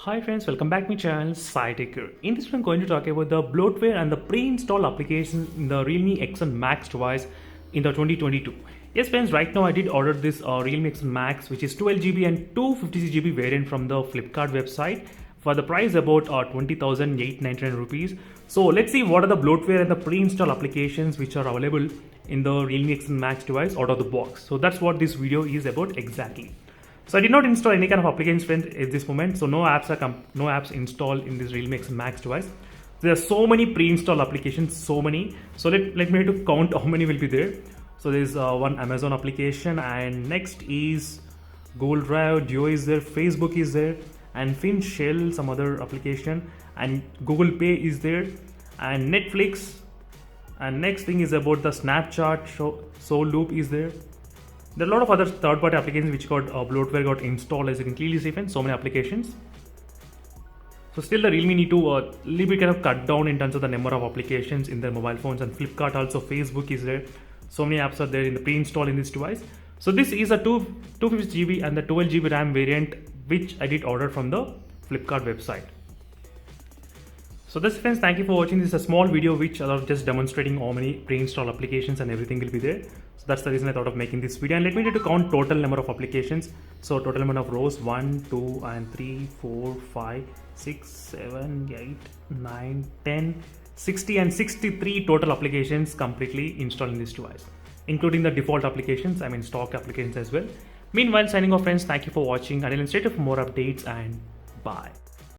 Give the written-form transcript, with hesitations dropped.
Hi friends, welcome back to my channel SciTech. In this one I'm going to talk about the bloatware and the pre-installed applications in the Realme X1 Max device in the 2022. Yes friends, right now I did order this Realme X1 Max, which is 12GB and 256GB variant from the Flipkart website for the price about 20,899 rupees. So let's see what are the bloatware and the pre-installed applications which are available in the Realme X1 Max device out of the box. So that's what this video is about exactly. So I did not install any kind of applications friends at this moment. So no apps installed in this Realme X Max device. There are so many pre-installed applications, so many. So let me to count how many will be there. So there's one Amazon application, and next is Google Drive, Duo is there, Facebook is there, and Fin Shell, some other application, and Google Pay is there, and Netflix. And next thing is about the Snapchat, Soul Loop is there. There are a lot of other third-party applications which got bloatware got installed, as you can clearly see, friends. So many applications. So still the Realme need to little bit kind of cut down in terms of the number of applications in their mobile phones, and Flipkart also, Facebook is there. So many apps are there in the pre-install in this device. So this is a 256GB and the 12GB RAM variant which I did order from the Flipkart website. So that's friends, thank you for watching. This is a small video which are just demonstrating how many pre-installed applications and everything will be there. So that's the reason I thought of making this video. And let me try to count total number of applications. So total number of rows 1, 2 and 3, 4, 5, 6, 7, 8, 9, 10, 60 and 63 total applications completely installed in this device, including the default applications, I mean stock applications as well. Meanwhile, signing off friends, thank you for watching. Until then, stay tuned for more updates and bye.